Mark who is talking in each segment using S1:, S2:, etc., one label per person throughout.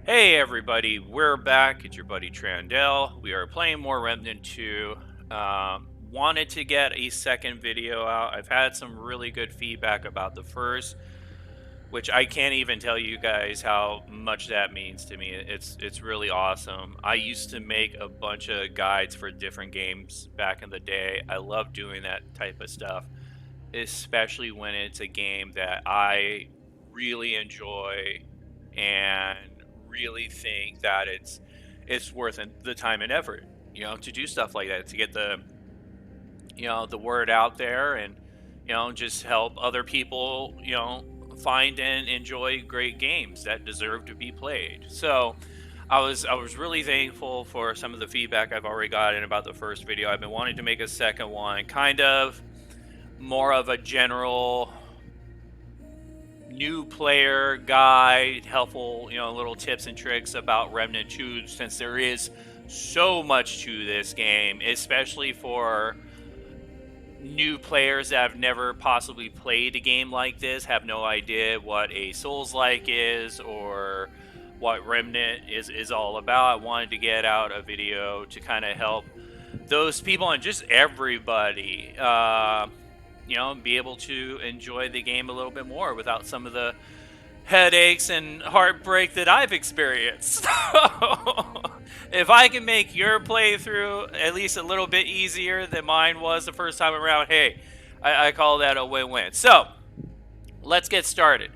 S1: Hey everybody, we're back. It's your buddy Trandell. We are playing more Remnant 2. Wanted to get a second video out. I've had some really good feedback about the first, which I can't even tell you guys how much that means to me. It's really awesome. I used to make a bunch of guides for different games back in the day. I love doing that type of stuff, especially when it's a game that I really enjoy and really think that it's worth the time and effort, to do stuff like that, to get the word out there, and just help other people, find and enjoy great games that deserve to be played. So I was really thankful for some of the feedback I've already gotten about the first video. I've been wanting to make a second one, kind of more of a general new player guide, helpful, little tips and tricks about Remnant 2, since there is so much to this game, especially for new players that have never possibly played a game like this, have no idea what a Souls-like is or what Remnant is all about. I wanted to get out a video to kind of help those people and just everybody, be able to enjoy the game a little bit more without some of the headaches and heartbreak that I've experienced. If I can make your playthrough at least a little bit easier than mine was the first time around, hey, I call that a win-win. So, let's get started.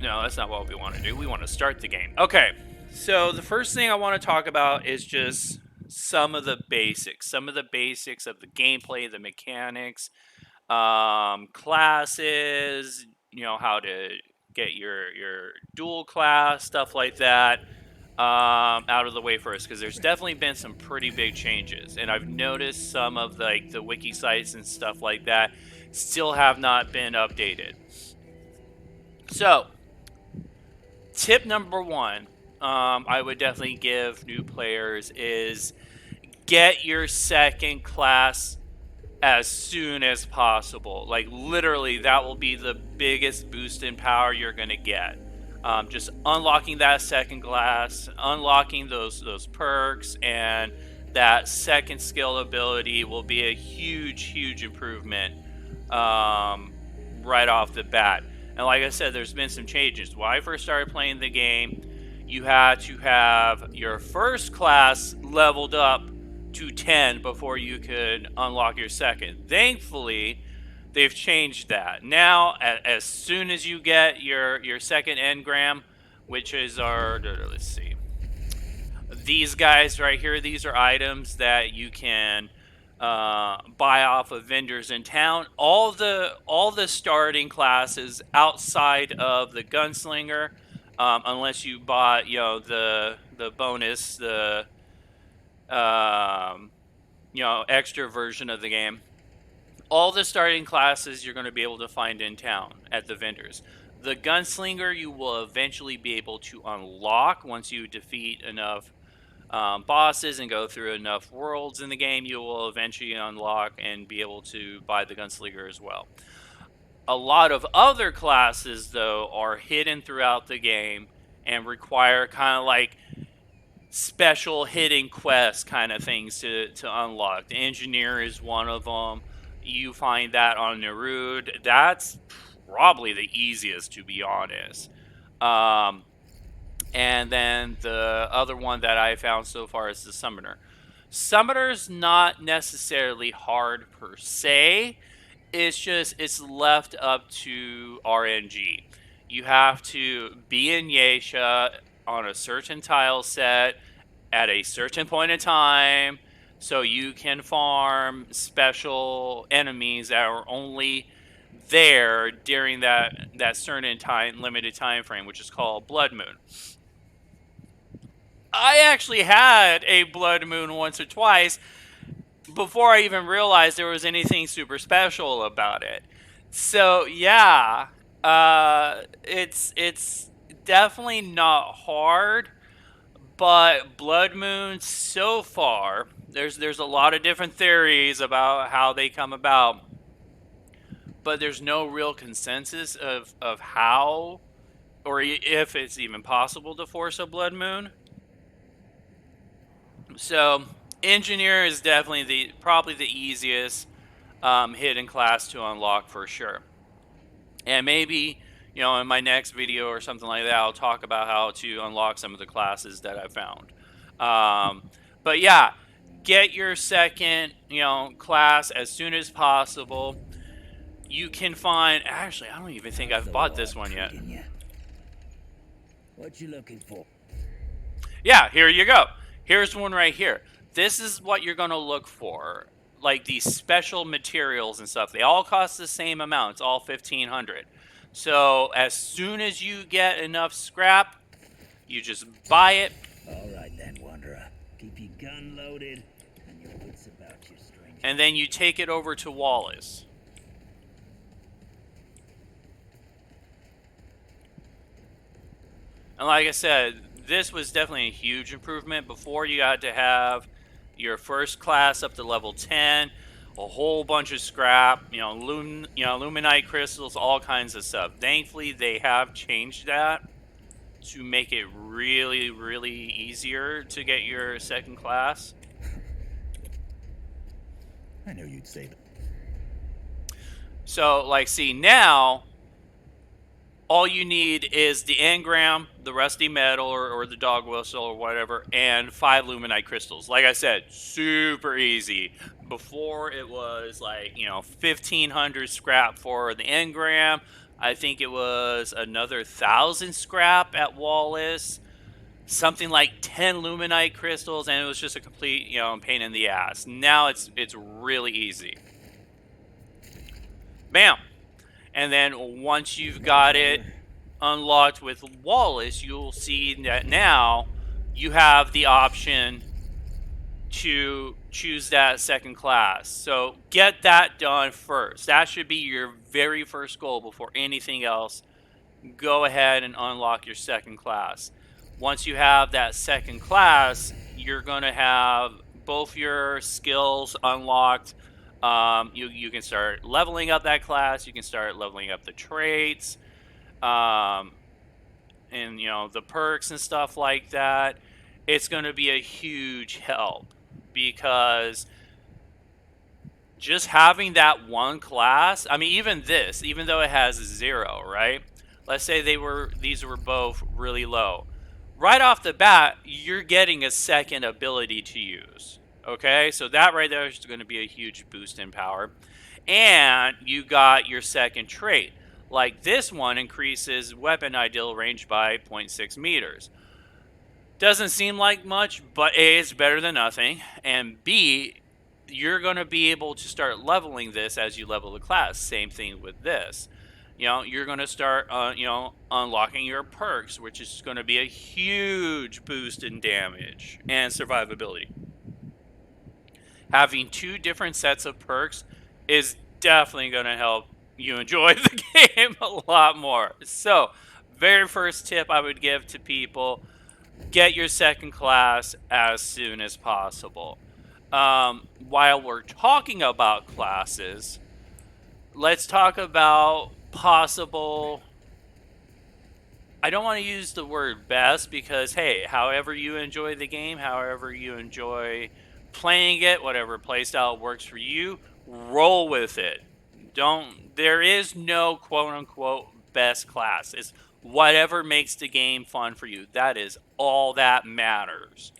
S1: No, that's not what we want to do. We want to start the game. Okay, so the first thing I want to talk about is just some of the basics of the gameplay, the mechanics, classes, how to get your dual class, stuff like that, out of the way first, because there's definitely been some pretty big changes, and I've noticed some of the wiki sites and stuff like that still have not been updated. So, tip number one, I would definitely give new players is get your second class as soon as possible. Like, literally, that will be the biggest boost in power you're going to get. Just unlocking that second class, unlocking those perks, and that second skill ability will be a huge improvement, right off the bat. And like I said, there's been some changes. When I first started playing the game, you had to have your first class leveled up to 10 before you could unlock your second. Thankfully, they've changed that. Now, as soon as you get your second engram, which is our, let's see, these guys right here, these are items that you can buy off of vendors in town. All the starting classes outside of the gunslinger, unless you bought the bonus, the extra version of the game. All the starting classes you're going to be able to find in town at the vendors. The gunslinger you will eventually be able to unlock once you defeat enough bosses and go through enough worlds in the game. You will eventually unlock and be able to buy the gunslinger as well. A lot of other classes, though, are hidden throughout the game and require kind of like special hidden quest kind of things to unlock. The engineer is one of them. You find that on Nerud. That's probably the easiest, to be honest. And then the other one that I found so far is the Summoner. Summoner's not necessarily hard per se. It's left up to RNG. You have to be in Yesha on a certain tile set at a certain point in time, so you can farm special enemies that are only there during that certain time, limited time frame, which is called Blood Moon. I actually had a Blood Moon once or twice before I even realized there was anything super special about it. So yeah, it's definitely not hard, but Blood Moon so far, there's a lot of different theories about how they come about, but there's no real consensus of how or if it's even possible to force a blood moon. So engineer is definitely probably the easiest hidden class to unlock for sure. And maybe, in my next video or something like that, I'll talk about how to unlock some of the classes that I found. But yeah, get your second, class as soon as possible. You can find, actually, I don't even think
S2: How's
S1: I've
S2: the
S1: bought
S2: war
S1: this one yet.
S2: treating you? What you looking for?
S1: Yeah, here you go. Here's one right here. This is what you're going to look for. Like these special materials and stuff. They all cost the same amount. It's all 1500. So as soon as you get enough scrap, you just buy it.
S2: All right then, Wanderer. Keep your gun loaded and your wits about you, stranger.
S1: And then you take it over to Wallace. And like I said, this was definitely a huge improvement. Before, you had to have your first class up to level 10, a whole bunch of scrap, luminite crystals, all kinds of stuff. Thankfully, they have changed that to make it really, really easier to get your second class.
S2: I knew you'd say that.
S1: So, see, now all you need is the engram, the rusty metal, or the dog whistle, or whatever, and 5 luminite crystals. Like I said, super easy. Before, it was 1,500 scrap for the engram. I think it was another 1,000 scrap at Wallace. Something like 10 luminite crystals, and it was just a complete, pain in the ass. Now it's really easy. Bam! And then once you've got it unlocked with Wallace, you'll see that now you have the option to choose that second class. So get that done first. That should be your very first goal before anything else. Go ahead and unlock your second class. Once you have that second class, you're going to have both your skills unlocked. You can start leveling up that class. You can start leveling up the traits, and the perks and stuff like that. It's going to be a huge help because just having that one class. I mean, even though it has 0, right? Let's say these were both really low. Right off the bat, you're getting a second ability to use. Okay, so that right there is going to be a huge boost in power. And you got your second trait. Like this one increases weapon ideal range by 0.6 meters. Doesn't seem like much, but A, it's better than nothing. And B, you're going to be able to start leveling this as you level the class. Same thing with this. You're going to start, unlocking your perks, which is going to be a huge boost in damage and survivability. Having 2 different sets of perks is definitely going to help you enjoy the game a lot more. So, very first tip I would give to people, get your second class as soon as possible. While we're talking about classes, let's talk about possible. I don't want to use the word best because, hey, however you enjoy the game, however you enjoy playing it, whatever playstyle works for you, roll with it. There is no quote unquote best class. It's whatever makes the game fun for you. That is all that matters.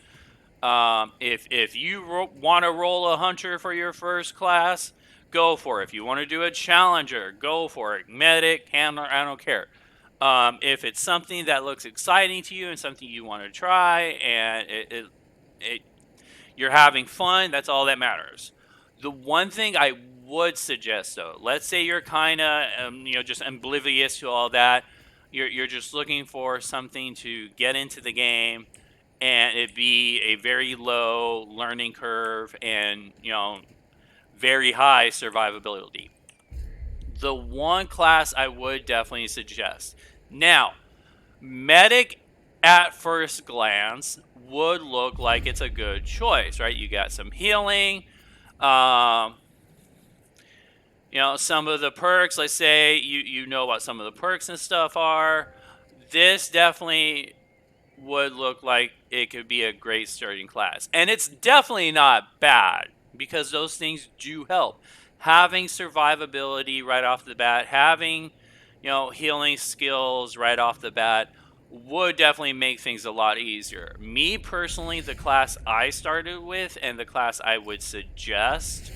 S1: If you want to roll a hunter for your first class, go for it. If you want to do a challenger, go for it. Medic, handler, I don't care. If it's something that looks exciting to you and something you want to try, and you're having fun, that's all that matters. The one thing I would suggest, though, let's say you're kind of just oblivious to all that. You're just looking for something to get into the game and it be a very low learning curve and very high survivability. The one class I would definitely suggest. Now, medic at first glance would look like it's a good choice, right? You got some healing. Some of the perks, let's say you know what some of the perks and stuff are. this definitely would look like it could be a great starting class. And it's definitely not bad because those things do help. Having survivability right off the bat, having, healing skills right off the bat would definitely make things a lot easier. Me personally, the class I started with and the class I would suggest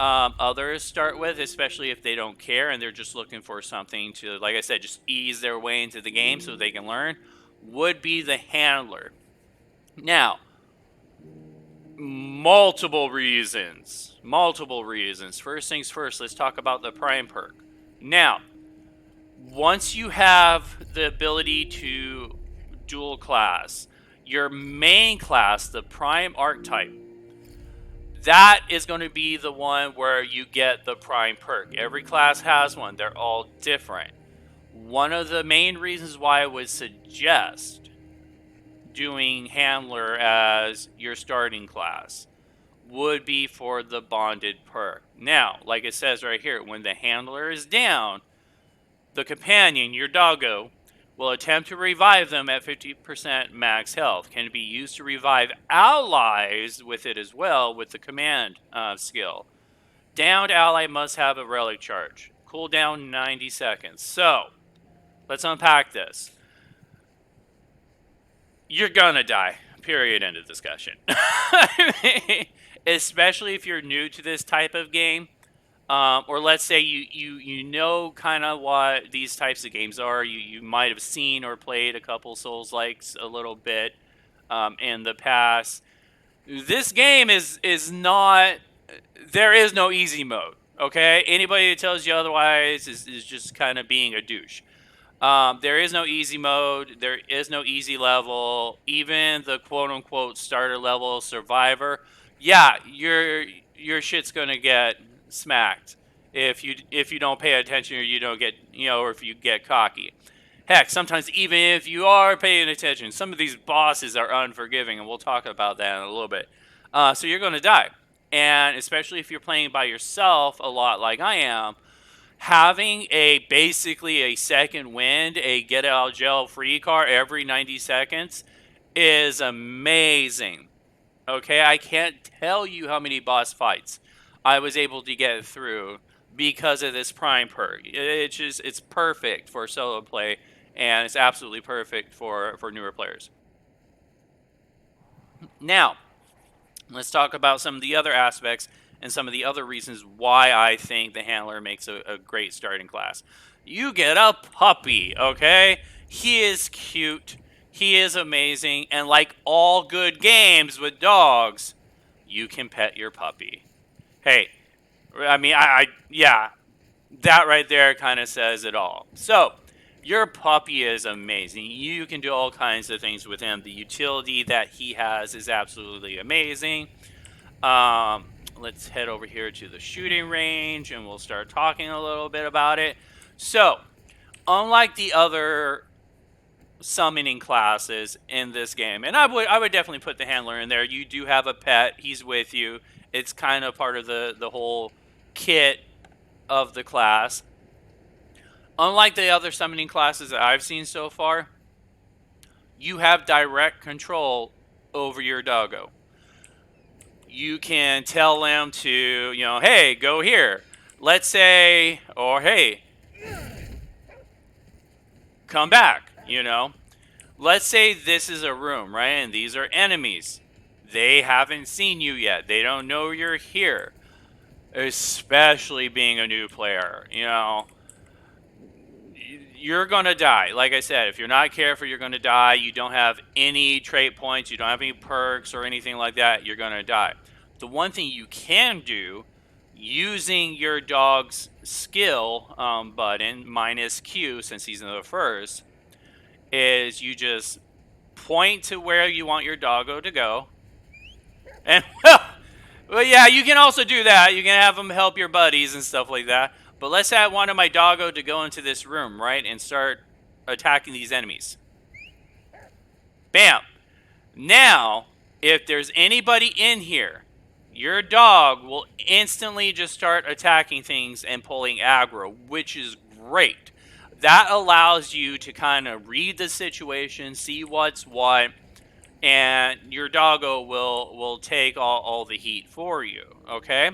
S1: others start with, especially if they don't care and they're just looking for something to, like I said, just ease their way into the game so they can learn, would be the handler. Now, multiple reasons. Multiple reasons. First things first, let's talk about the prime perk. Now, once you have the ability to dual class, your main class, the prime archetype, that is going to be the one where you get the prime perk. Every class has one. They're all different. One of the main reasons why I would suggest doing handler as your starting class would be for the bonded perk. Now, like it says right here, when the handler is down, the companion, your doggo, will attempt to revive them at 50% max health. Can be used to revive allies with it as well with the command skill. Downed ally must have a relic charge. Cooldown 90 seconds. So, let's unpack this. You're gonna die. Period. End of discussion. Especially if you're new to this type of game. Or let's say you know kind of what these types of games are. You might have seen or played a couple Souls-likes a little bit in the past. This game is not. There is no easy mode. Okay, anybody that tells you otherwise is just kind of being a douche. There is no easy mode. There is no easy level. Even the quote unquote starter level survivor, yeah, your shit's gonna get smacked if you don't pay attention or you don't get or if you get cocky. Heck, sometimes even if you are paying attention, some of these bosses are unforgiving, and we'll talk about that in a little bit. So you're gonna die, and especially if you're playing by yourself a lot, like I am, having a basically a second wind, a get out of jail free card every 90 seconds is amazing. Okay, I can't tell you how many boss fights I was able to get through because of this prime perk. It's perfect for solo play, and it's absolutely perfect for newer players. Now, let's talk about some of the other aspects and some of the other reasons why I think the handler makes a great starting class. You get a puppy, okay? He is cute. He is amazing. And like all good games with dogs, you can pet your puppy. Hey, I mean, yeah, that right there kind of says it all. So, your puppy is amazing. You can do all kinds of things with him. The utility that he has is absolutely amazing. Let's head over here to the shooting range and we'll start talking a little bit about it. So, unlike the other summoning classes in this game, and I would definitely put the handler in there. You do have a pet. He's with you. It's kind of part of the whole kit of the class. Unlike the other summoning classes that I've seen so far, you have direct control over your doggo. You can tell them to, hey, go here. Let's say, or hey, come back, Let's say this is a room, right? And these are enemies. They haven't seen you yet. They don't know you're here. Especially being a new player, you're going to die. Like I said, if you're not careful, you're going to die. You don't have any trait points. You don't have any perks or anything like that. You're going to die. The one thing you can do using your dog's skill button minus Q, since he's in the first, is you just point to where you want your doggo to go. And, well, yeah, you can also do that. You can have them help your buddies and stuff like that. But let's say I wanted my doggo to go into this room, right, and start attacking these enemies. Bam. Now, if there's anybody in here, your dog will instantly just start attacking things and pulling aggro, which is great. that allows you to kind of read the situation, see what's what, and your doggo will take all the heat for you. Okay.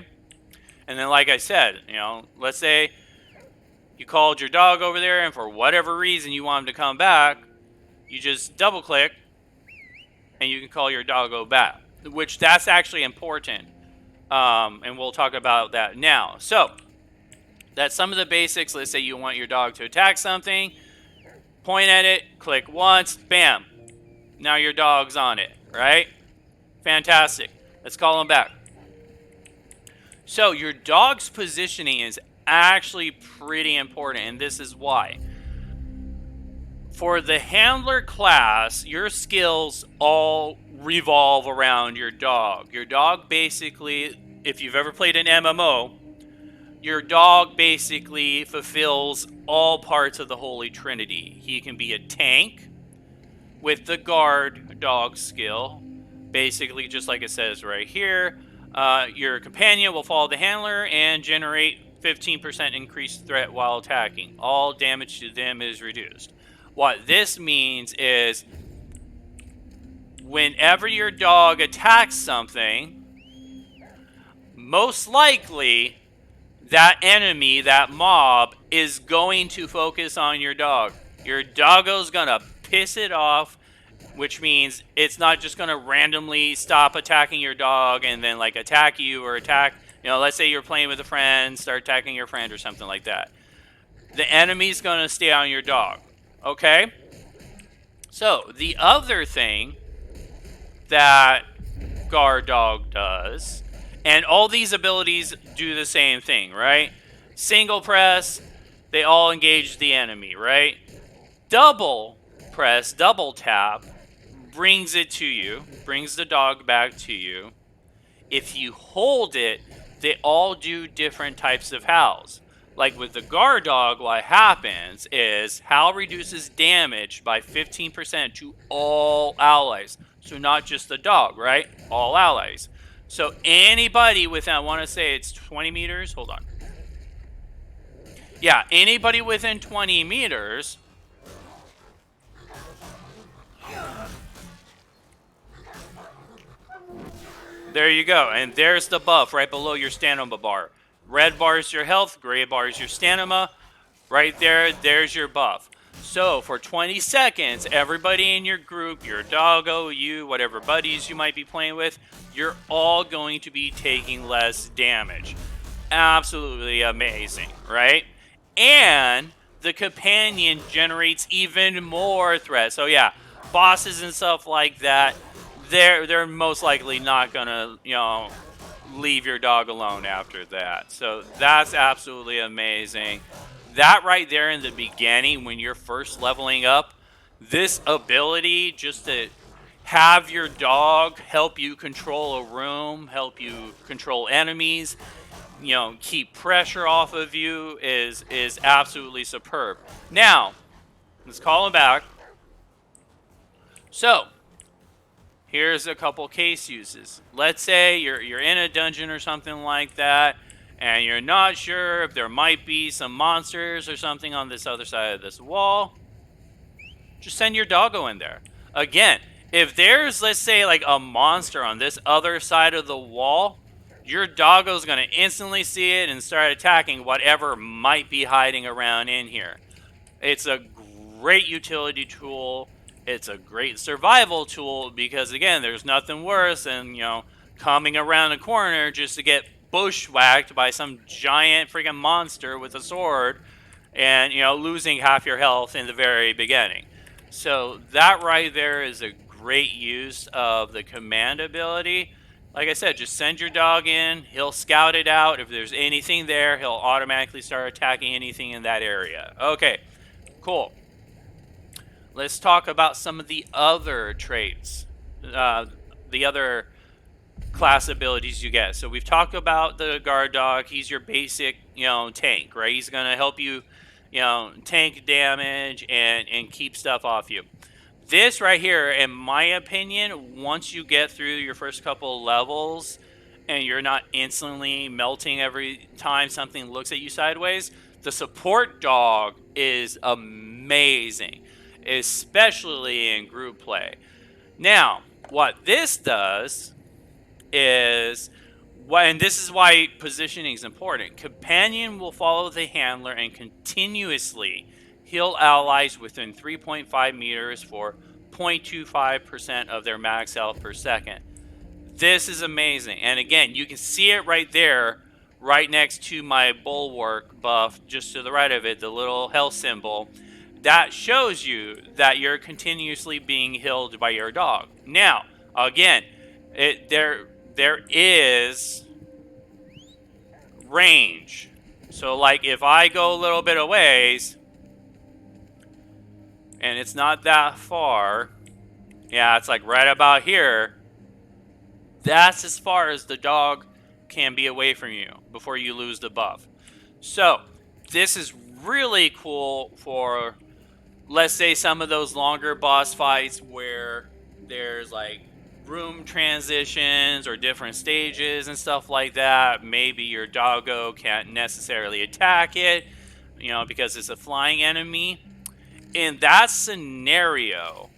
S1: And then, like I said, let's say you called your dog over there, and for whatever reason you want him to come back, you just double click, and you can call your doggo back. Which that's actually important, and we'll talk about that now. So that's some of the basics. Let's say you want your dog to attack something, point at it, click once, bam. Now your dog's on it, right? Fantastic. Let's call him back. So your dog's positioning is actually pretty important, and this is why. For the handler class, your skills all revolve around your dog. Your dog basically, if you've ever played an MMO, your dog basically fulfills all parts of the Holy Trinity. He can be a tank with the guard dog skill, basically just like it says right here. Your companion will follow the handler and generate 15% increased threat while attacking. All damage to them is reduced. What this means is whenever your dog attacks something, most likely that enemy, that mob, is going to focus on your dog. Your doggo's gonna piss it off, which means it's not just gonna randomly stop attacking your dog and then like attack you or attack, let's say you're playing with a friend, start attacking your friend or something like that. The enemy's gonna stay on your dog. Okay? So the other thing that guard dog does, and all these abilities do the same thing, right? Single press, they all engage the enemy, right? Double press, double tap, brings it to you, brings the dog back to you. If you hold it, they all do different types of howls. Like with the guard dog, what happens is howl reduces damage by 15% to all allies. So not just the dog, right? All allies. So anybody within, I want to say it's 20 meters. Hold on. Yeah, anybody within 20 meters. There you go. And there's the buff right below your stamina bar. Red bar is your health, gray bar is your stamina. Right there, there's your buff. So for 20 seconds, everybody in your group, your doggo, you, whatever buddies you might be playing with, you're all going to be taking less damage. Absolutely amazing, right? And the companion generates even more threat. So yeah, bosses and stuff like that, they're most likely not gonna, leave your dog alone after that. So that's absolutely amazing. That right there in the beginning, when you're first leveling up, this ability just to have your dog help you control a room, help you control enemies, keep pressure off of you is absolutely superb. Now, let's call him back. So, here's a couple case uses. Let's say you're in a dungeon or something like that, and you're not sure if there might be some monsters or something on this other side of this wall. Just send your doggo in there. Again, if there's, let's say, like a monster on this other side of the wall, your doggo's going to instantly see it and start attacking whatever might be hiding around in here. It's a great utility tool. It's a great survival tool because, again, there's nothing worse than, coming around a corner just to get bushwhacked by some giant freaking monster with a sword and, losing half your health in the very beginning. So that right there is a great use of the command ability. Like I said, just send your dog in. He'll scout it out. If there's anything there, he'll automatically start attacking anything in that area. Okay, cool. Let's talk about some of the other traits, the other class abilities you get. So we've talked about the guard dog. He's your basic, tank, right? He's going to help you, tank damage and keep stuff off you. This right here, in my opinion, once you get through your first couple levels and you're not instantly melting every time something looks at you sideways, The support dog is amazing, especially in group play. Now, what this does is, and this is why positioning is important. Companion will follow the handler and continuously heal allies within 3.5 meters for 0.25% of their max health per second. This is amazing. And again, you can see it right there, right next to my bulwark buff, just to the right of it, the little health symbol. That shows you that you're continuously being healed by your dog. Now, again, there is range. So like if I go a little bit of ways and it's not that far, yeah, it's like right about here. That's as far as the dog can be away from you before you lose the buff. So this is really cool for, let's say, some of those longer boss fights where there's like room transitions or different stages and stuff like that. Maybe your doggo can't necessarily attack it, because it's a flying enemy. In that scenario,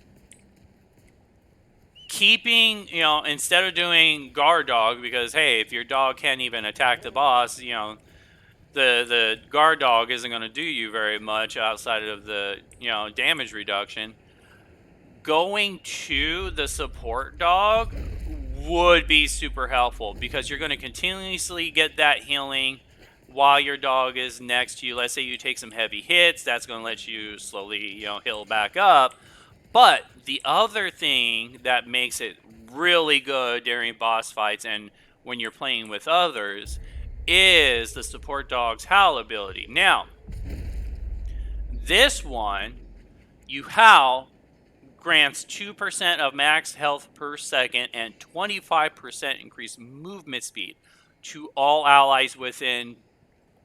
S1: keeping, instead of doing guard dog, because hey, if your dog can't even attack the boss, the guard dog isn't going to do you very much outside of the damage reduction. Going to the support dog would be super helpful because you're going to continuously get that healing while your dog is next to you. Let's say you take some heavy hits, that's going to let you slowly heal back up. But the other thing that makes it really good during boss fights and when you're playing with others is the support dog's howl ability. Now, this one, you howl, grants 2% of max health per second and 25% increased movement speed to all allies within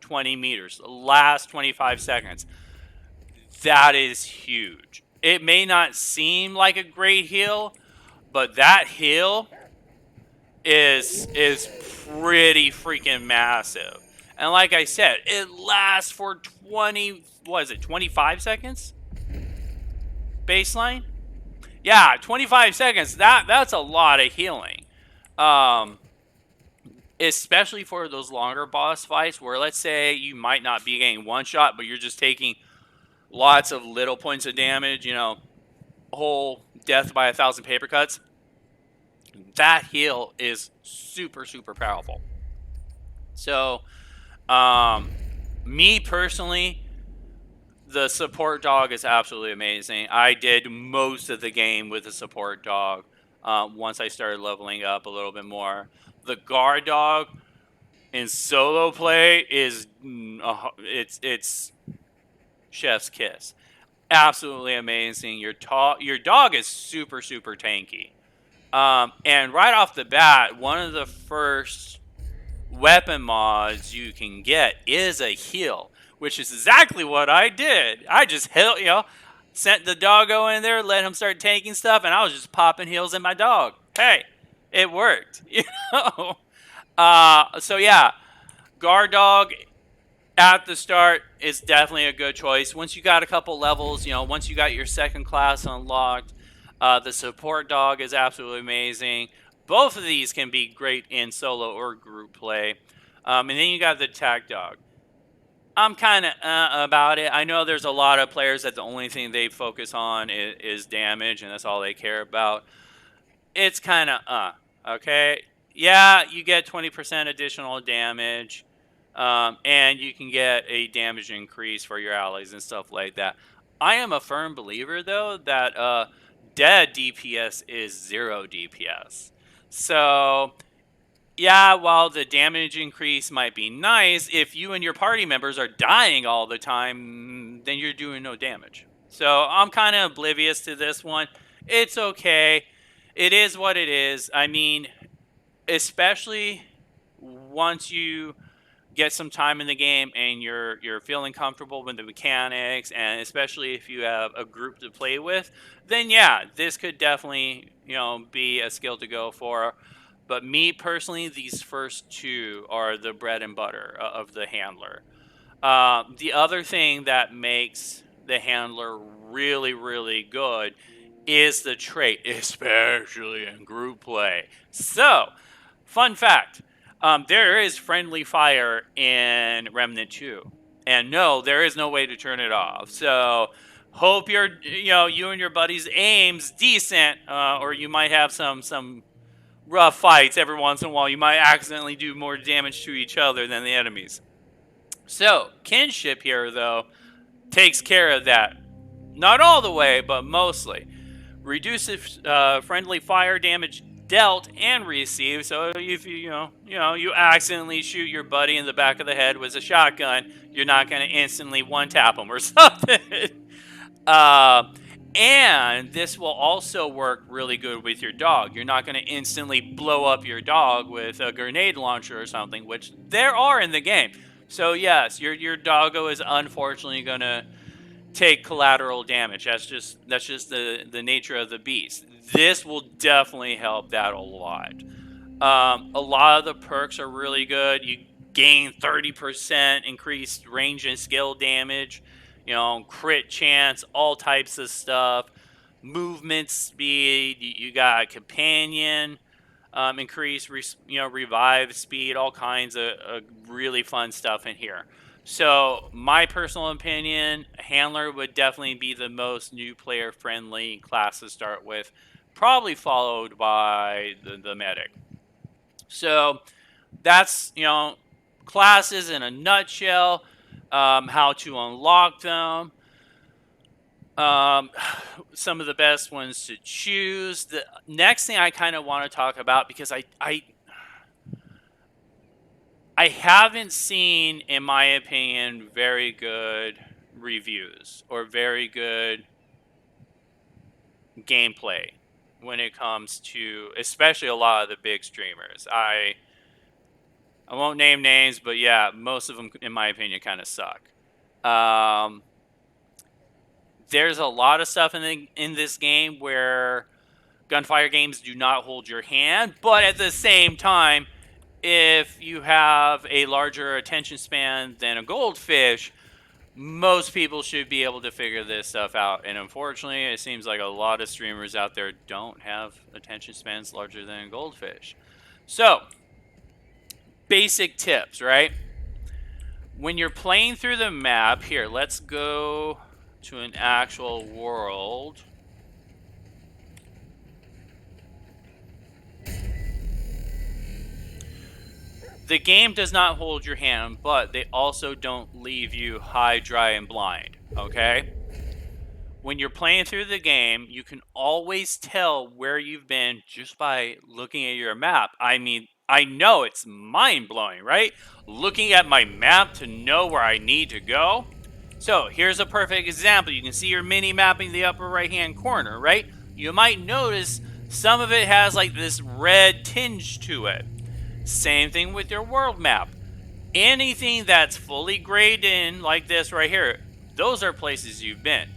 S1: 20 meters. The last 25 seconds. That is huge. It may not seem like a great heal, but that heal is pretty freaking massive. And like I said, it lasts for 25 seconds? Baseline? Yeah, 25 seconds. That's a lot of healing. Um, Especially for those longer boss fights where, let's say, you might not be getting one shot, but you're just taking lots of little points of damage, whole death by 1,000 paper cuts. That heal is super, super powerful. So, me personally, the support dog is absolutely amazing. I did most of the game with the support dog once I started leveling up a little bit more. The guard dog in solo play is it's chef's kiss. Absolutely amazing. Your dog is super, super tanky. And right off the bat, one of the first weapon mods you can get is a heal, which is exactly what I did. I just sent the doggo in there, let him start tanking stuff, and I was just popping heals in my dog. Hey, it worked, know. So yeah, guard dog at the start is definitely a good choice. Once you got a couple levels, once you got your second class unlocked, the support dog is absolutely amazing. Both of these can be great in solo or group play. And then you got the attack dog. I'm kind of about it. I know there's a lot of players that the only thing they focus on is damage, and that's all they care about. It's kind of okay. Yeah, you get 20% additional damage, and you can get a damage increase for your allies and stuff like that. I am a firm believer, though, that dead DPS is 0 DPS. So, yeah, while the damage increase might be nice, if you and your party members are dying all the time, then you're doing no damage. So, I'm kind of oblivious to this one. It's okay. It is what it is. I mean, especially once you get some time in the game and you're feeling comfortable with the mechanics, and especially if you have a group to play with, then yeah, this could definitely be a skill to go for. But me personally, these first two are the bread and butter of the handler. The other thing that makes the handler really, really good is the trait, especially in group play. So, fun fact, there is friendly fire in Remnant 2. And no, there is no way to turn it off. So, hope you and your buddy's aim's decent, or you might have some rough fights every once in a while. You might accidentally do more damage to each other than the enemies. So, kinship here, though, takes care of that. Not all the way, but mostly. Reduces friendly fire damage dealt and received. So if you accidentally shoot your buddy in the back of the head with a shotgun, you're not going to instantly one tap him or something. uh, and this will also work really good with your dog. You're not going to instantly blow up your dog with a grenade launcher or something, which there are in the game. So yes, your doggo is unfortunately going to take collateral damage. That's just the nature of the beast. This will definitely help that a lot. A lot of the perks are really good. You gain 30% increased range and skill damage, crit chance, all types of stuff. Movement speed. You got a companion, increase, revive speed, all kinds of really fun stuff in here. So, my personal opinion, handler would definitely be the most new player friendly class to start with, probably followed by the medic. So, that's, classes in a nutshell, how to unlock them. Um, some of the best ones to choose. The next thing I kind of want to talk about, because I haven't seen, in my opinion, very good reviews or very good gameplay when it comes to, especially a lot of the big streamers. I won't name names, but yeah, most of them, in my opinion, kind of suck. Um, there's a lot of stuff in this game where gunfire games do not hold your hand, but at the same time, if you have a larger attention span than a goldfish, most people should be able to figure this stuff out. And unfortunately, it seems like a lot of streamers out there don't have attention spans larger than a goldfish. So, basic tips, right? When you're playing through the map, here, let's go to an actual world. The game does not hold your hand, but they also don't leave you high, dry, and blind, okay? When you're playing through the game, you can always tell where you've been just by looking at your map. I mean, I know it's mind blowing, right? Looking at my map to know where I need to go. So here's a perfect example. You can see your mini map in the upper right hand corner, right? You might notice some of it has like this red tinge to it. Same thing with your world map. Anything that's fully grayed in like this right here, those are places you've been.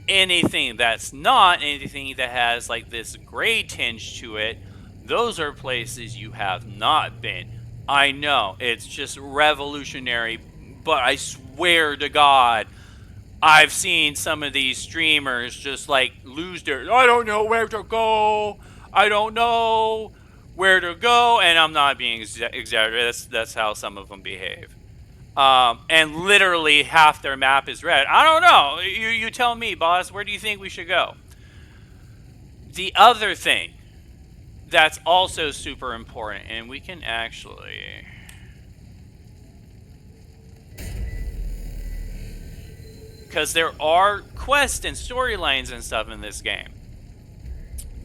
S1: Anything that's not, anything that has like this gray tinge to it, those are places you have not been. I know, it's just revolutionary, but I swear to God, I've seen some of these streamers just like lose their, I don't know where to go, I don't know where to go, and I'm not being exaggerated, that's how some of them behave. And literally half their map is red. I don't know. You tell me, boss. Where do you think we should go? The other thing that's also super important, and we can actually, because there are quests and storylines and stuff in this game.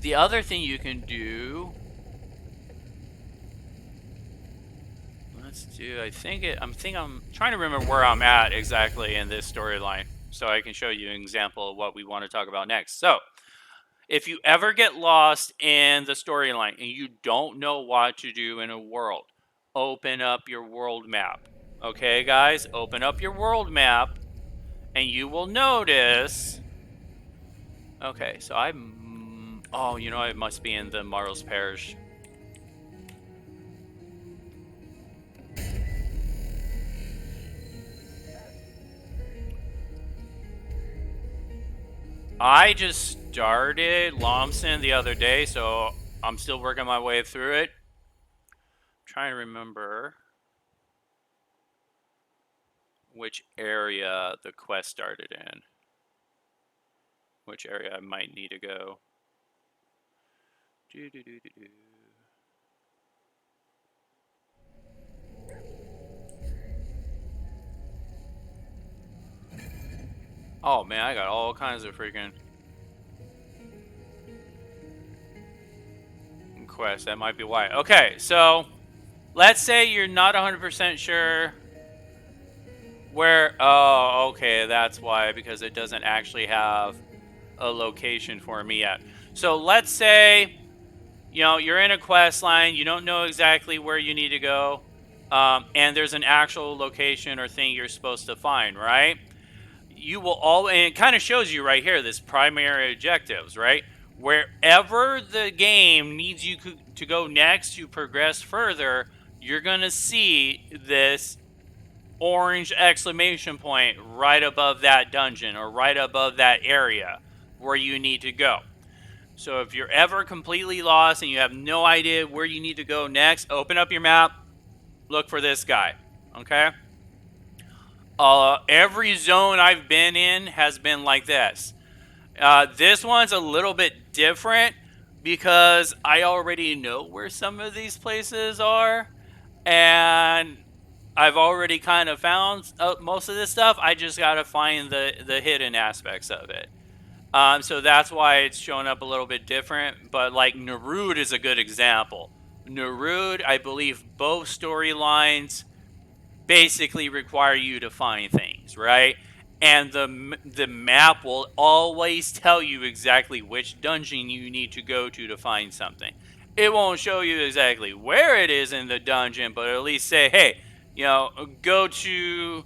S1: The other thing you can do, let's do. I'm trying to remember where I'm at exactly in this storyline, so I can show you an example of what we want to talk about next. So, if you ever get lost in the storyline and you don't know what to do in a world, open up your world map. Okay, guys, open up your world map and you will notice. Okay, so I'm. Oh, I must be in the Marls Parish. I just started Lomson the other day, so I'm still working my way through it. I'm trying to remember which area the quest started in. Which area I might need to go. Do, do, do, do, do. Oh man, I got all kinds of freaking quests. That might be why. Okay, so let's say you're not 100% sure where. Oh, okay, that's why, because it doesn't actually have a location for me yet. So let's say, you know, you're in a quest line, you don't know exactly where you need to go, and there's an actual location or thing you're supposed to find, right? You will all, and it kind of shows you right here, this primary objectives, right? Wherever the game needs you to go next to progress further, you're going to see this orange exclamation point right above that dungeon or right above that area where you need to go. So if you're ever completely lost and you have no idea where you need to go next, open up your map, look for this guy, okay? Every zone I've been in has been like this. This one's a little bit different because I already know where some of these places are, and I've already kind of found most of this stuff. I just got to find the hidden aspects of it. So that's why it's showing up a little bit different. But like Narud is a good example. Narud, I believe both storylines basically require you to find things, right? And the map will always tell you exactly which dungeon you need to go to find something. It won't show you exactly where it is in the dungeon, but at least say, hey, you know, go to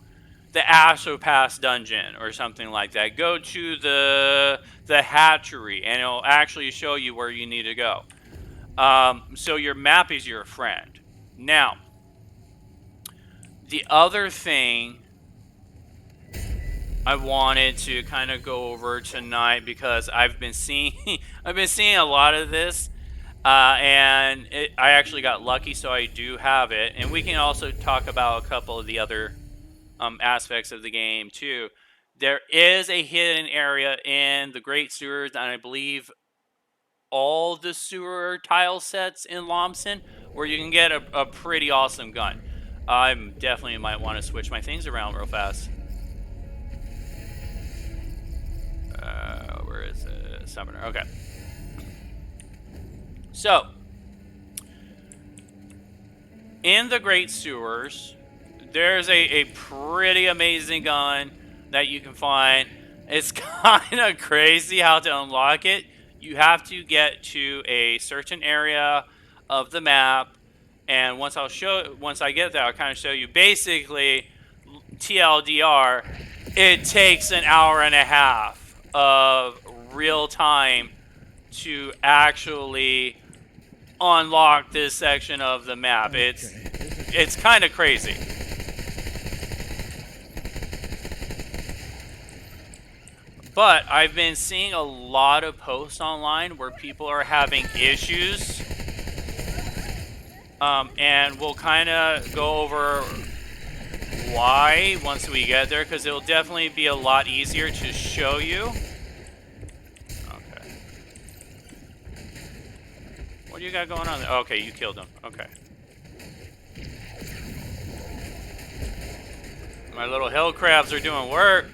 S1: the Astropass dungeon or something like that. Go to the hatchery, and it'll actually show you where you need to go. So your map is your friend. Now, the other thing I wanted to kind of go over tonight, because I've been seeing I've been seeing a lot of this, and I actually got lucky, so I do have it. And we can also talk about a couple of the other aspects of the game too. There is a hidden area in the Great Sewers, and I believe all the sewer tile sets in Lomson, where you can get a pretty awesome gun. I definitely might want to switch my things around real fast. Where is it? Summoner. Okay. So, in the Great Sewers, there's a pretty amazing gun that you can find. It's kind of crazy how to unlock it. You have to get to a certain area of the map, and once I get there, I'll kind of show you. Basically, TLDR, it takes an hour and a half of real time to actually unlock this section of the map. It's kind of crazy. But I've been seeing a lot of posts online where people are having issues. And we'll kind of go over why once we get there, because it'll definitely be a lot easier to show you. Okay. What do you got going on there? Okay, you killed him. Okay. My little hill crabs are doing work.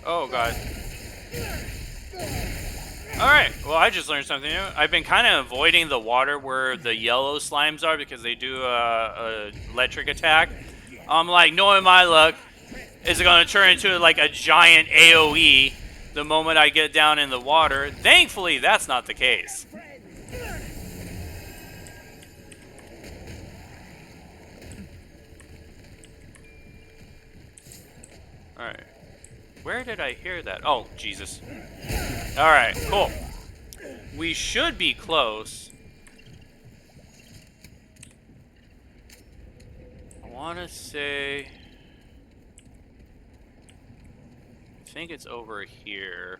S1: Oh, God. Alright, well, I just learned something new. I've been kind of avoiding the water where the yellow slimes are because they do a electric attack. I'm like, knowing my luck, is it going to turn into like a giant AoE the moment I get down in the water? Thankfully, that's not the case. Alright. Where did I hear that? Oh, Jesus. Alright, cool. We should be close. I want to say... I think it's over here.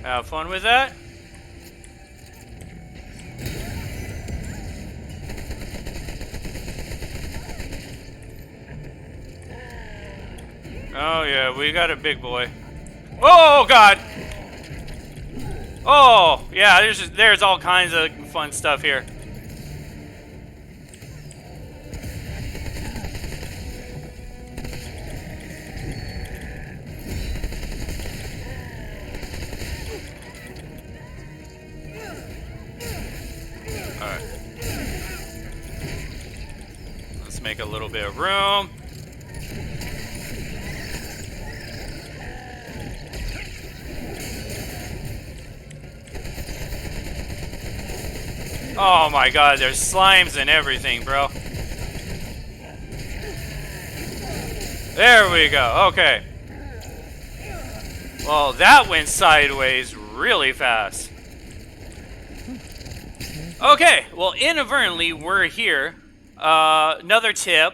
S1: Have fun with that. Oh yeah, we got a big boy. Oh God! Oh yeah, there's all kinds of fun stuff here. Alright. Let's make a little bit of room. Oh my God, there's slimes and everything, bro. There we go, okay. Well, that went sideways really fast. Okay, well, inadvertently, we're here. Another tip.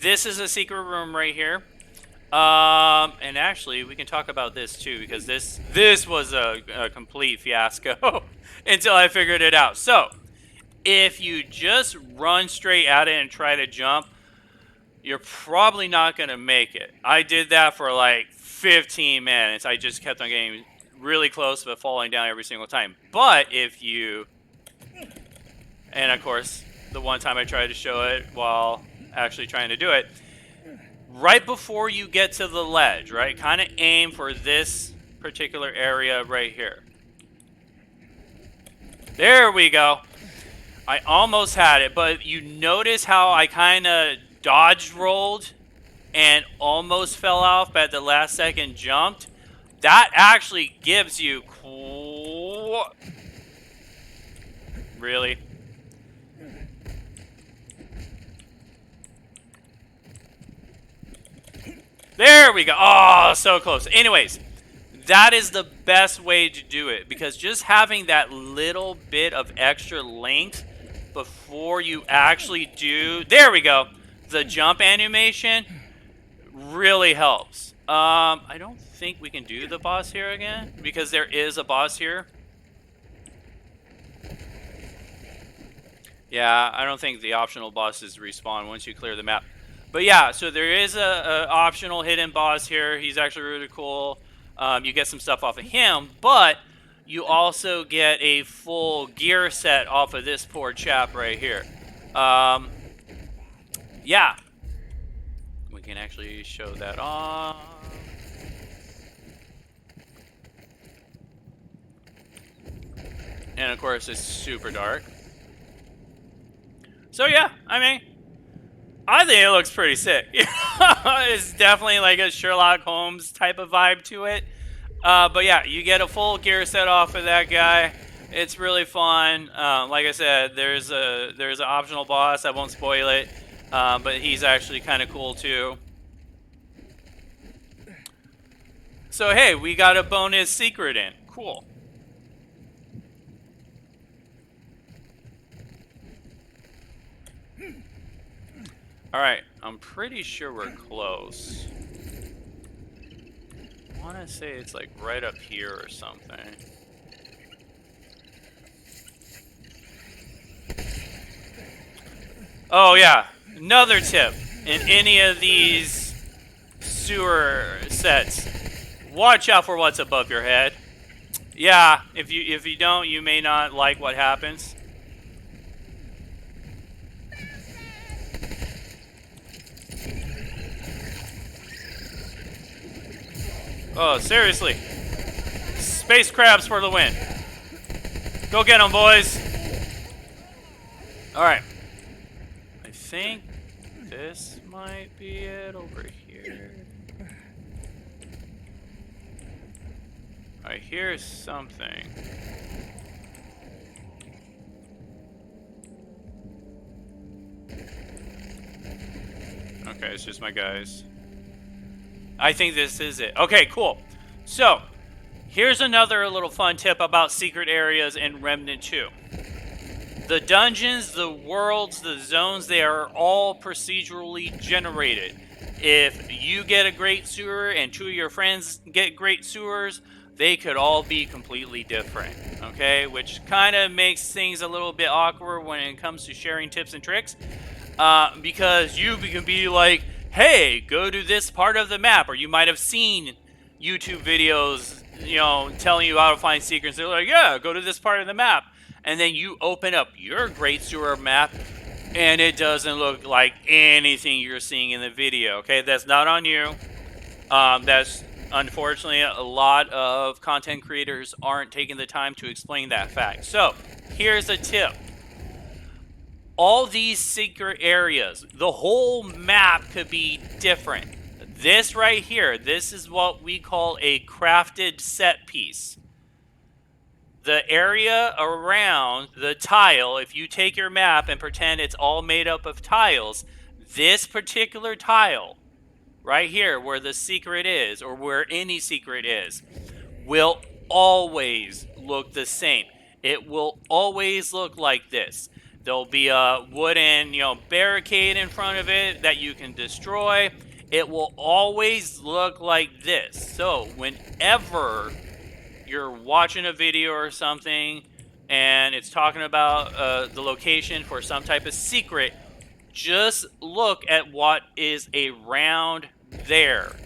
S1: This is a secret room right here. And actually, we can talk about this too, because this was a complete fiasco until I figured it out. So, if you just run straight at it and try to jump, you're probably not going to make it. I did that for like 15 minutes. I just kept on getting really close but falling down every single time. But if you... And of course, the one time I tried to show it while actually trying to do it, right before you get to the ledge, right? Kind of aim for this particular area right here. There we go. I almost had it, but you notice how I kind of dodge rolled and almost fell off, but at the last second jumped? That actually gives you... Really? There we go. Oh, so close. Anyways, that is the best way to do it, because just having that little bit of extra length before you actually do, there we go, the jump animation really helps. I don't think we can do the boss here again, because there is a boss here. Yeah, I don't think the optional bosses respawn once you clear the map. But yeah, so there is a optional hidden boss here. He's actually really cool. You get some stuff off of him, but you also get a full gear set off of this poor chap right here. Yeah. We can actually show that off. And of course, it's super dark. So yeah, I mean, I think it looks pretty sick. It's definitely like a Sherlock Holmes type of vibe to it. But yeah, you get a full gear set off of that guy. It's really fun. Like I said, there's an optional boss. I won't spoil it, but he's actually kind of cool too. So hey, we got a bonus secret in. Cool. Alright, I'm pretty sure we're close. I want to say it's like right up here or something. Oh yeah, another tip. In any of these sewer sets, watch out for what's above your head. Yeah, if you don't, you may not like what happens. Oh, seriously. Space crabs for the win. Go get them, boys. Alright. I think This might be it over here. I hear something. Okay, it's just my guys. I think this is it. Okay, cool. So, here's another little fun tip about secret areas in Remnant 2. The dungeons, the worlds, the zones, they are all procedurally generated. If you get a great sewer and two of your friends get great sewers, they could all be completely different, okay? Which kind of makes things a little bit awkward when it comes to sharing tips and tricks. Because you can be like, hey, go to this part of the map, or you might have seen YouTube videos, you know, telling you how to find secrets. They're like, yeah, go to this part of the map. And then you open up your Great Sewer map, and it doesn't look like anything you're seeing in the video, okay? That's not on you. That's unfortunately a lot of content creators aren't taking the time to explain that fact. So, here's a tip. All these secret areas, the whole map could be different. This right here, this is what we call a crafted set piece. The area around the tile, if you take your map and pretend it's all made up of tiles, this particular tile, right here where the secret is, or where any secret is, will always look the same. It will always look like this. There'll be a wooden, barricade in front of it that you can destroy. It will always look like this. So whenever you're watching a video or something and it's talking about the location for some type of secret, just look at what is around there.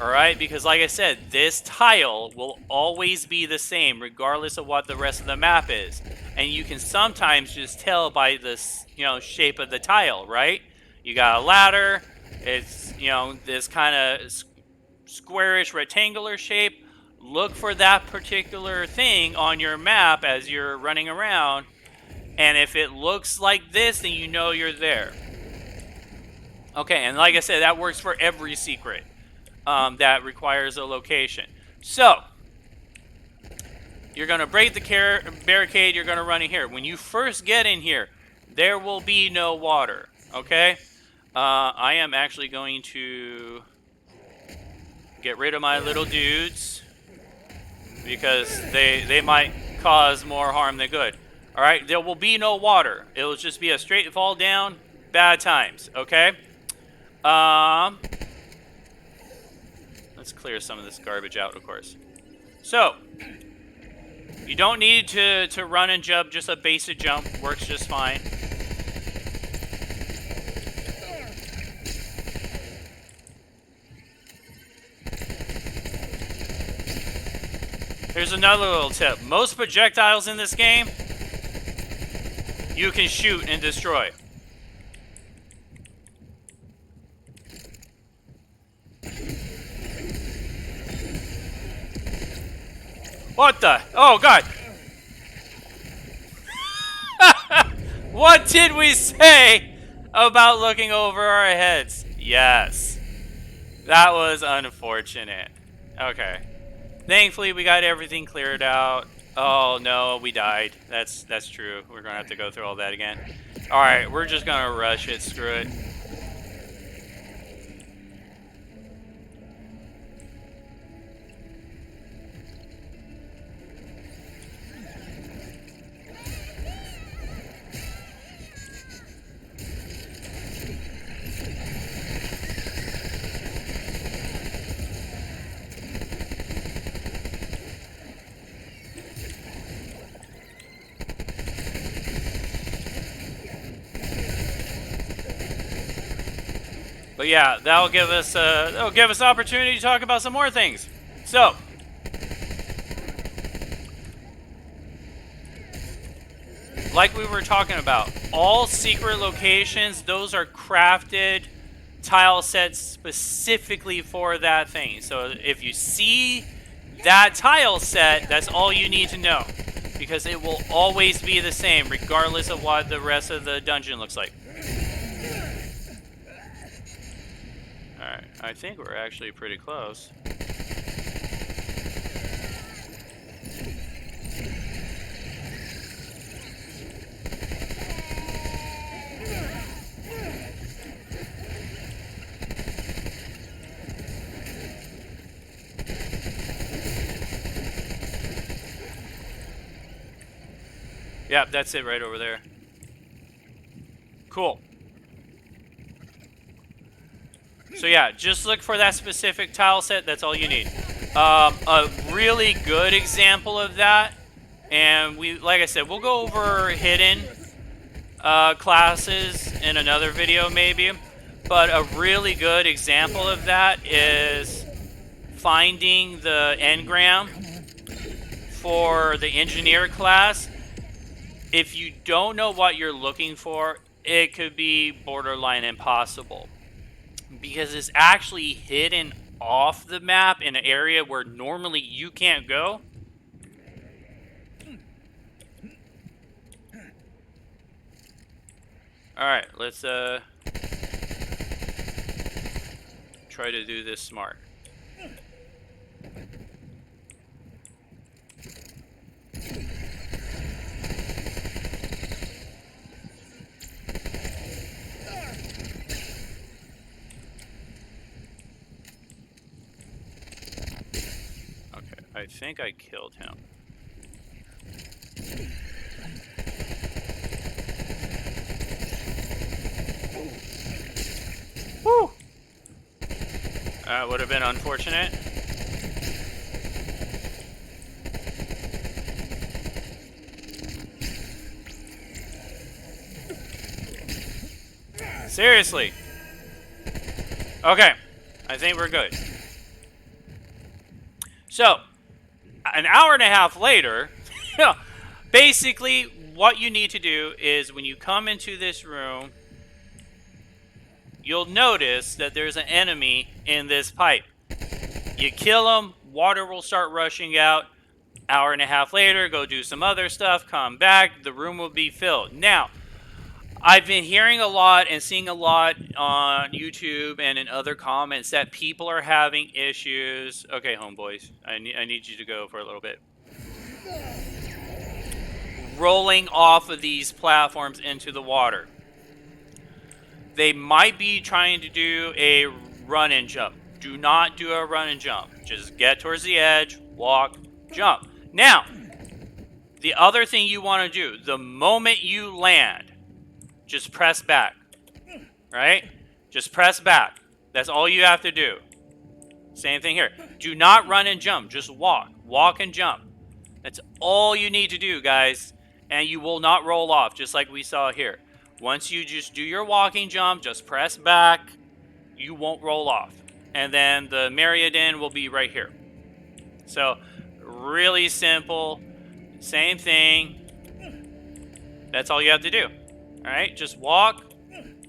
S1: Alright, because like I said, this tile will always be the same regardless of what the rest of the map is. And you can sometimes just tell by this, shape of the tile, right? You got a ladder, it's, this kind of squarish rectangular shape. Look for that particular thing on your map as you're running around. And if it looks like this, then you know you're there. Okay, and like I said, that works for every secret. That requires a location. So, you're going to break the barricade, you're going to run in here. When you first get in here, there will be no water, okay? I am actually going to get rid of my little dudes because they might cause more harm than good. Alright, there will be no water. It will just be a straight fall down, bad times, okay? Let's clear some of this garbage out, of course. So, you don't need to run and jump. Just a basic jump works just fine. Here's another little tip. Most projectiles in this game, you can shoot and destroy. What the? Oh, God. What did we say about looking over our heads? Yes. That was unfortunate. Okay. Thankfully, we got everything cleared out. Oh, no, we died. That's true. We're going to have to go through all that again. Alright, we're just going to rush it. Screw it. But yeah, that'll give us an opportunity to talk about some more things. So, like we were talking about, all secret locations, those are crafted tile sets specifically for that thing. So if you see that tile set, that's all you need to know, because it will always be the same regardless of what the rest of the dungeon looks like. I think we're actually pretty close. Yeah, that's it right over there. Cool. So yeah, just look for that specific tile set. That's all you need. A really good example of that, and like I said, we'll go over hidden classes in another video maybe. But a really good example of that is finding the engram for the engineer class. If you don't know what you're looking for, it could be borderline impossible, because it's actually hidden off the map in an area where normally you can't go. Alright, let's try to do this smart. Okay, I think I killed him. Woo! That would have been unfortunate. Seriously. Okay, I think we're good. So, an hour and a half later, basically what you need to do is when you come into this room, you'll notice that there's an enemy in this pipe. You kill him, water will start rushing out. Hour and a half later, go do some other stuff, come back, the room will be filled. Now, I've been hearing a lot and seeing a lot on YouTube and in other comments that people are having issues. Okay, homeboys, I need you to go for a little bit. Rolling off of these platforms into the water. They might be trying to do a run and jump. Do not do a run and jump. Just get towards the edge, walk, jump. Now, the other thing you want to do, the moment you land, just press back. Right? Just press back. That's all you have to do. Same thing here. Do not run and jump. Just walk. Walk and jump. That's all you need to do, guys. And you will not roll off, just like we saw here. Once you just do your walking jump, just press back. You won't roll off. And then the Meriaden will be right here. So, really simple. Same thing. That's all you have to do. Alright? Just walk,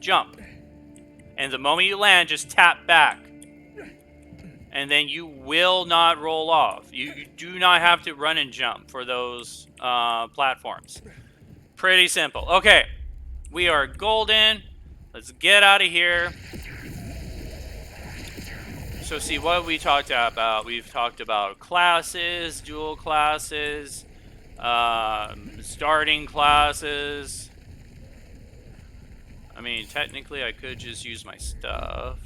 S1: jump. And the moment you land, just tap back. And then you will not roll off. You do not have to run and jump for those platforms. Pretty simple. Okay. We are golden. Let's get out of here. So see, what we talked about, we've talked about classes, dual classes, starting classes. I mean, technically I could just use my stuff.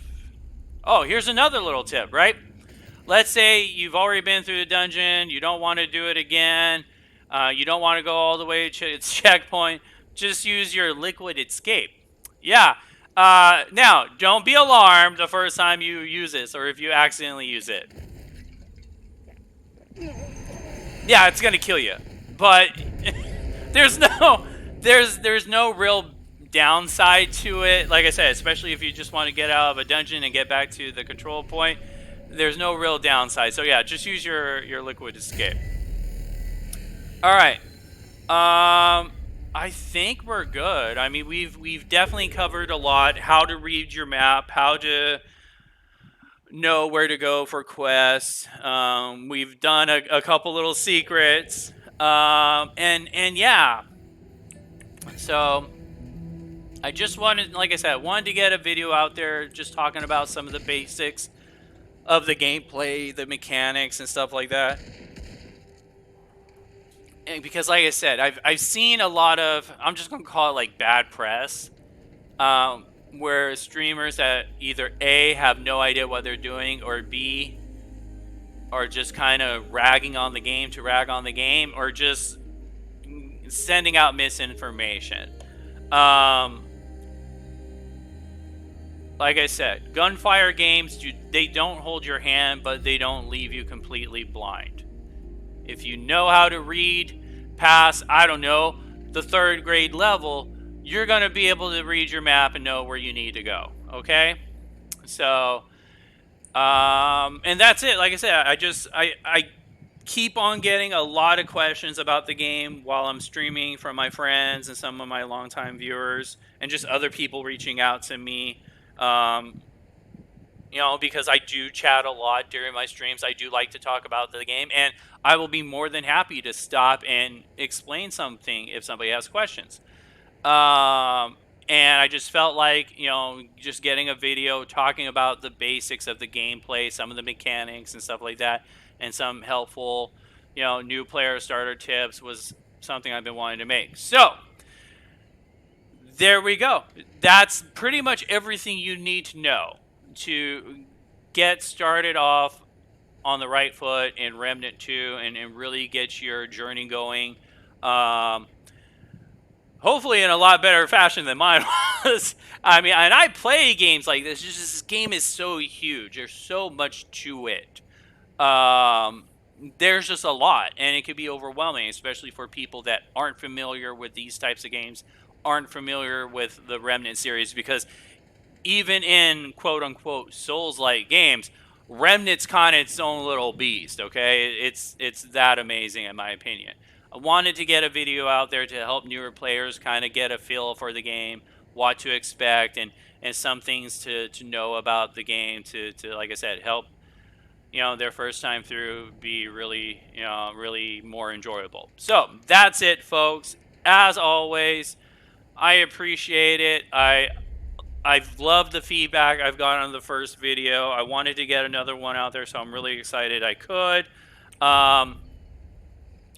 S1: Oh, here's another little tip, right? Let's say you've already been through the dungeon, you don't want to do it again, you don't want to go all the way to its checkpoint, just use your liquid escape. Yeah. Now, don't be alarmed the first time you use this, or if you accidentally use it. Yeah, it's gonna kill you. But there's no real downside to it. Like I said, especially if you just want to get out of a dungeon and get back to the control point, there's no real downside. So yeah, just use your liquid escape. All right. I think we're good. I mean, we've definitely covered a lot. How to read your map, how to know where to go for quests. We've done a couple little secrets. And yeah. So I just wanted, like I said, I wanted to get a video out there just talking about some of the basics of the gameplay, the mechanics, and stuff like that. And because, like I said, I've seen a lot of, I'm just gonna call it like bad press, where streamers that either A, have no idea what they're doing, or B, are just kind of ragging on the game to rag on the game, or just sending out misinformation. Um, like I said, gunfire games, they don't hold your hand, but they don't leave you completely blind. If you know how to read past, I don't know, the third grade level, you're going to be able to read your map and know where you need to go. Okay? So, and that's it. Like I said, I keep on getting a lot of questions about the game while I'm streaming from my friends and some of my longtime viewers and just other people reaching out to me. Um, because I do chat a lot during my streams. I do like to talk about the game, and I will be more than happy to stop and explain something if somebody has questions. Um, and I just felt like, just getting a video talking about the basics of the gameplay, some of the mechanics and stuff like that, and some helpful, new player starter tips was something I've been wanting to make. So, there we go. That's pretty much everything you need to know to get started off on the right foot in Remnant 2 and really get your journey going. Um, Hopefully in a lot better fashion than mine was. I mean, and I play games like this. Just this game is so huge. There's so much to it. Um, there's just a lot, and it can be overwhelming, especially for people that aren't familiar with these types of games, aren't familiar with the Remnant series, because even in quote unquote Souls-like games, Remnant's kind of its own little beast. Okay, it's that amazing in my opinion. I wanted to get a video out there to help newer players kind of get a feel for the game, what to expect, and some things to know about the game to like I said, help their first time through be really really more enjoyable. So that's it, folks. As always, I appreciate it. I've loved the feedback I've got on the first video. I wanted to get another one out there, so I'm really excited I could. Um,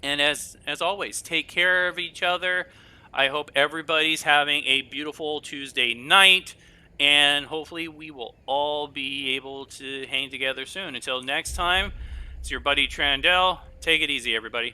S1: and as always, take care of each other. I hope everybody's having a beautiful Tuesday night, and hopefully we will all be able to hang together soon. Until next time, it's your buddy Trandell. Take it easy, everybody.